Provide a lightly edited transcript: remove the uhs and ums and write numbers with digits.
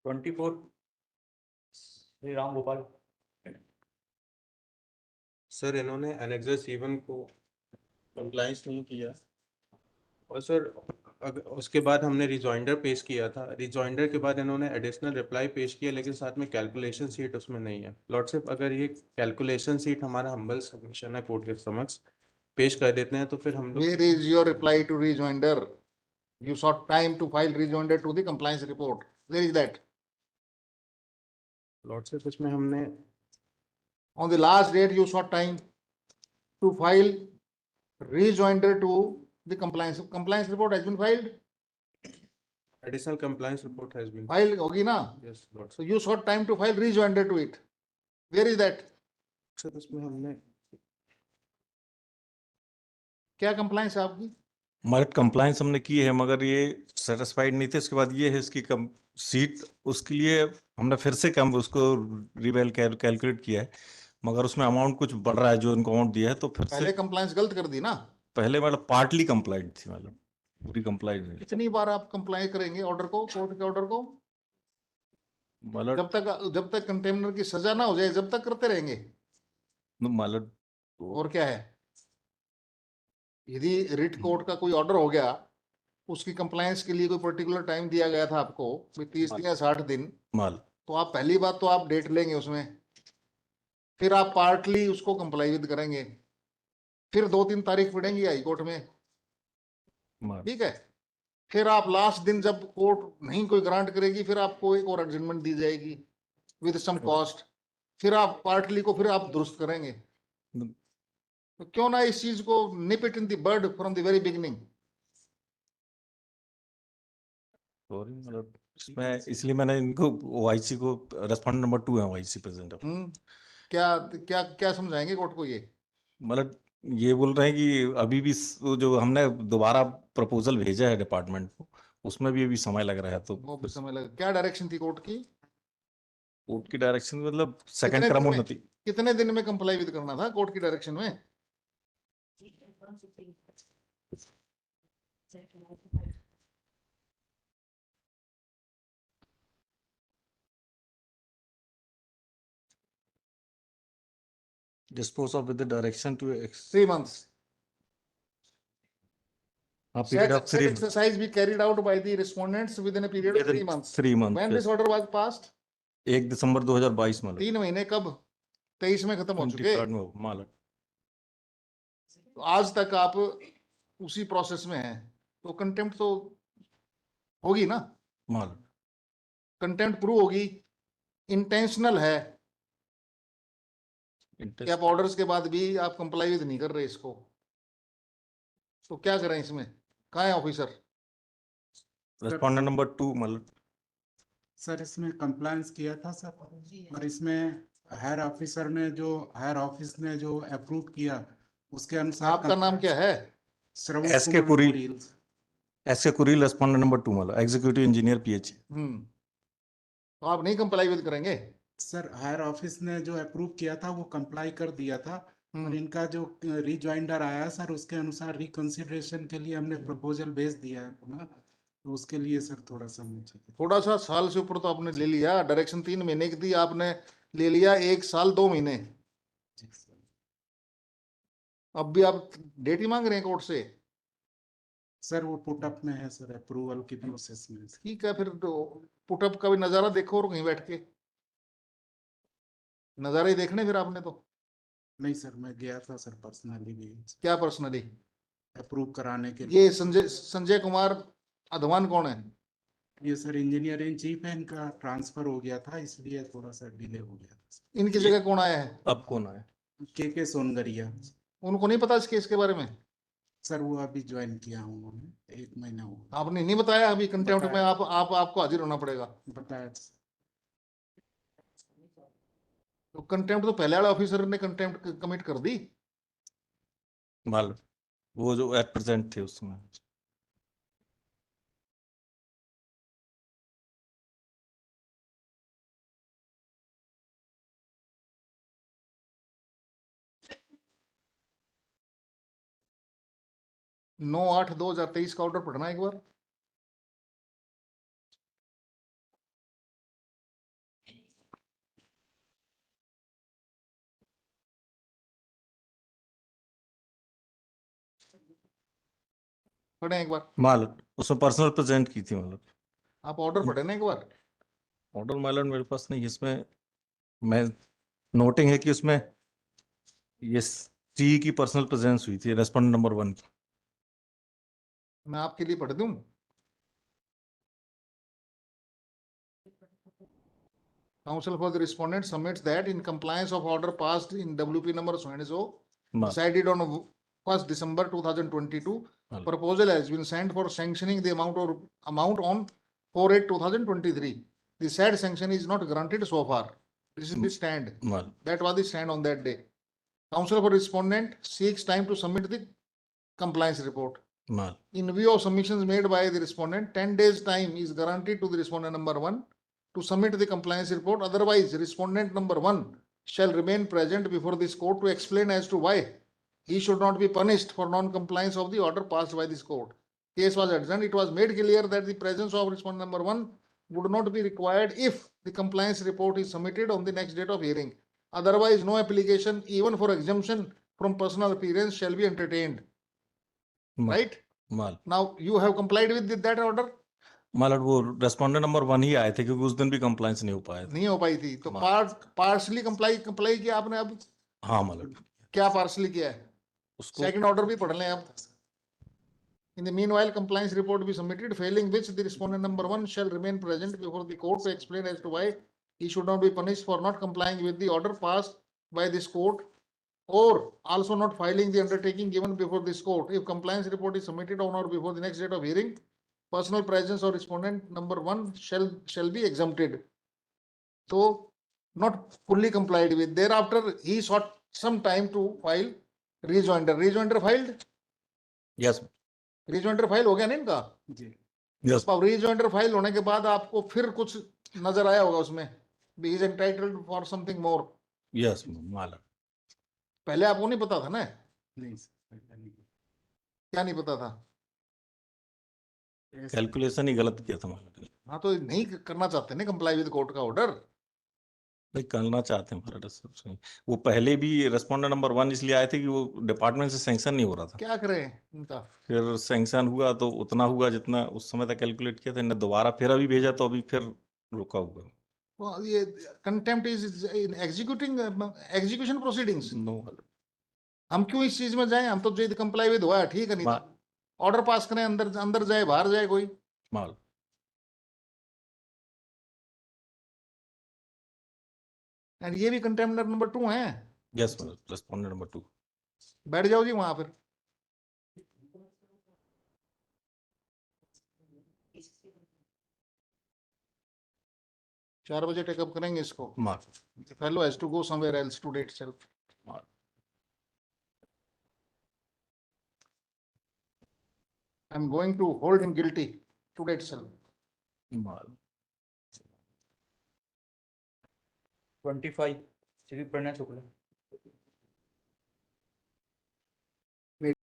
24 Shri Ram Gopal. Sir इन्होंने annexure C1 को compliance नहीं किया और सर उसके बाद हमने रिजॉइंडर पेश किया था। रिजॉइंडर के बाद इन्होंने एडिशनल रिप्लाई पेश किया, लेकिन साथ में कैलकुलेशन सीट उसमें नहीं है। लॉर्डशिप, अगर ये कैलकुलेशन सीट हमारा हम्बल सबमिशन है कोर्ट के समक्ष पेश कर देते हैं तो फिर हम लोग। Where is your reply to rejoinder? You sought time to file rejoinder to the compliance report. Where is that? Lordship, इसमें हमने On the last date, you sought time to file rejoinder to the compliance. Compliance report has been filed. Additional compliance report has been File होगी ना? Yes lordship. So you sought time to file rejoinder to it. Where is that? Sir इसमें हमने क्या compliance है आपकी? हमारे compliance हमने की है, मगर ये सेटिस्फाइड नहीं थे। उसके बाद ये है इसकी कम सीट, उसके लिए हमने फिर से कम उसको रिवेल कैलकुलेट किया है, मगर उसमें अमाउंट कुछ बढ़ रहा है जो इनको अमाउंट दिया है, तो फिर पहले से compliance गलत कर दी ना? पहले मतलब पार्टली कंप्लाइंट थी, मतलब पूरी कंप्लाइंट नहीं। कितनी बार आप कंप्लाई करेंगे ऑर्डर को, कोर्ट के ऑर्डर को? मतलब जब तक कंटेनर की सजा ना हो जाए जब तक करते रहेंगे। मतलब और क्या है, यदि रिट कोर्ट का कोई ऑर्डर हो गया, उसकी कंप्लायंस के लिए कोई पर्टिकुलर टाइम दिया गया था आपको, 30 दिन या 60 दिन, माल तो आप पहली बात तो आप डेट लेंगे उसमें, फिर आप पार्टली उसको कंप्लाई विद करेंगे, फिर 2-3 तारीख पड़ेंगी हाई कोर्ट में, माल ठीक है। फिर आप लास्ट दिन जब कोर्ट नहीं कोई ग्रांट करेगी, फिर आपको एक और एडजमेंट दी जाएगी विद सम कॉस्ट, फिर आप पार्टली को फिर आप दुरुस्त करेंगे। तो क्यों ना इस चीज को nip it in the bud from the very beginning. Sorry, मतलब इसमें इसलिए मैंने इनको OIC को रेस्पोंडेंट नंबर 2 है OIC प्रेजेंट। क्या क्या क्या समझाएंगे कोर्ट को? ये मतलब ये बोल रहे हैं कि अभी भी वो जो हमने दोबारा प्रपोजल भेजा है डिपार्टमेंट को, उसमें भी अभी समय लग रहा है। तो वो भी समय लगा। क्या डायरेक्शन थी कोर्ट की? कोर्ट की डायरेक्शन मतलब सेकंड कितने दिन में क्रमोन्नति। कितने दिन में कंप्लाई विद करना था कोर्ट की डायरेक्शन में? Dispose of with the direction to 3 months. a period of 3 months. Exercise be carried out by the respondents within a period of 3 months. 3 months. When this order was passed? 1 दिसंबर 2022 में। 3 महीने कब? 23 में खत्म हो चुके। 23 में मालक। तो आज तक आप उसी प्रोसेस में हैं, तो कंटेम्प्ट तो होगी ना? मालक कंटेम्प्ट प्रूव होगी। इंटेंशनल है कि आप ऑर्डर्स के बाद भी आप कंप्लाई विद नहीं कर रहे इसको, तो क्या करें इसमें? कहाँ है ऑफिसर? रेस्पोंडेंट नंबर 2 मालक। सर इसमें कंप्लायंस किया था सर, और इसमें हायर ऑफिसर ने जो हायर ऑफिस ने जो अप्रूव किया उसके अनुसार। आपका नाम क्या है? SK Kureel. SK Kureel, respondent number 2 मालक, एग्जीक्यूटिव इंजीनियर PH। तो आप नहीं कंप्लाई विद करेंगे? सर हायर ऑफिस ने जो अप्रूव किया था वो कंप्लाई कर दिया था, और इनका जो रिजॉइंडर आया सर उसके अनुसार रिकंसिडरेशन के लिए हमने प्रपोजल भेज दिया है पुनः, तो उसके लिए सर थोड़ा समय चाहिए। थोड़ा सा साल से ऊपर तो आपने ले लिया। डायरेक्शन 3 महीने की थी, आपने ले लिया 1 साल 2 महीने। जी सर। अब भी आप डेट ही मांग रहे हैं कोर्ट से? सर वो पुटअप में है सर, अप्रूवल की प्रोसेस में। ठीक है, फिर तो पुटअप का भी नजारा देखो और कहीं बैठ के नजारे ही देखने फिर आपने तो। नहीं सर, मैं गया था सर पर्सनली भी क्या पर्सनली? अप्रूव कराने के लिए। ये संजय कुमार अधवान कौन है? ये सर इंजीनियर इन चीफ है, इनका ट्रांसफर हो गया था इसलिए थोड़ा सा डिले हो गया था। इनकी जगह कौन आया है? अब कौन आया? के सोनगरिया। उनको नहीं पता इस केस के बारे में? सर वो अभी ज्वाइन किया हूँ उन्होंने, 1 महीना हुआ। आपने नहीं बताया? अभी कंटेम्प्ट में आपको हाजिर होना पड़ेगा। बताया था। तो कंटेम्प्ट तो पहले वाले ऑफिसर ने कंटेम्प्ट कमिट कर दी। मालक वो जो एट प्रेजेंट थे उसमें। नौ 8/2023 का ऑर्डर पढ़ना एक बार। पढ़े एक बार, मालूम उसमें पर्सनल प्रेजेंट की थी मतलब आप ऑर्डर पढ़े ना एक बार। ऑर्डर मालूम मेरे पास नहीं, इसमें मैं नोटिंग है कि उसमें ये सी की पर्सनल प्रेजेंस हुई थी रेस्पोंडेंट नंबर 1 की। मैं आपके लिए पढ़ दूं। Counsel for the respondent submits that in compliance of order passed in WP number so and so, decided on 1st December 2022, proposal has been sent for sanctioning the amount on 4/8/2023. The said sanction is not granted so far. This is the stand. मालूम That was the stand on that day. Counsel for respondent seeks time to submit the compliance report. मालूम In view of submissions made by the respondent, 10 days time is guaranteed to the respondent number 1 to submit the compliance report. Otherwise, respondent number 1 shall remain present before this court to explain as to why he should not be punished for non-compliance of the order passed by this court. Case was adjourned. It was made clear that the presence of respondent number 1 would not be required if the compliance report is submitted on the next date of hearing. Otherwise, no application, even for exemption from personal appearance, shall be entertained. Right? मालूम Now, you have complied with that order? मालूम वो respondent number 1 ही आए थे क्योंकि उस दिन भी compliance नहीं हो पाया था। नहीं हो पाई थी तो पार्शली कंप्लाई किया आपने। अब हाँ मालूम क्या पार्शली किया है? उसको सेकंड ऑर्डर भी पढ़ लें आप। In the meanwhile, compliance report be submitted, failing which the respondent number 1 shall remain present before the court to explain as to why he should not be punished for not complying with the order passed by this court, or also not filing the undertaking given before this court. If compliance report is submitted on or before the next date of hearing, personal presence of respondent number 1 shall be exempted. So, not fully complied with. Thereafter, he sought some time to file rejoinder. Rejoinder filed? Yes rejoinder file हो गया ना इनका। जी yes अब rejoinder file होने के बाद आपको फिर कुछ नजर आया होगा उसमें, he is entitled for something more. Yes मालूम पहले आपको नहीं पता था ना? नहीं सर, नहीं। क्या नहीं पता था? कैलकुलेशन ही गलत किया था मालूम हाँ, तो नहीं करना चाहते ना कंप्लाई विद कोर्ट का ऑर्डर। नहीं करना चाहते हैं हमारा रिसेप्शन। वो पहले भी रेस्पोंडेंट नंबर 1 इसलिए आए थे कि वो डिपार्टमेंट से सैंक्शन नहीं हो रहा था। क्या करें इनका? फिर सैंक्शन हुआ तो उतना हुआ जितना उस समय तक कैलकुलेट किया था, इन्हें दोबारा फिर अभी भेजा तो अभी फिर रुका हुआ। वो ये contempt is executing execution proceedings. No हम क्यों इस चीज में जाएं? हम तो जो कंप्लाई विद हुआ है ठीक है, नहीं ऑर्डर पास करें, अंदर अंदर जाए बाहर जाए कोई। माल एंड ये भी कंटेम्प्ट नंबर 2 है। Yes respondent number 2। बैठ जाओ जी वहां फिर। चार बजे टेकअप करेंगे इसको। माल fellow has to go somewhere else today itself. I am going to hold him guilty today itself. माल 25 पढ़ना शुक्ला।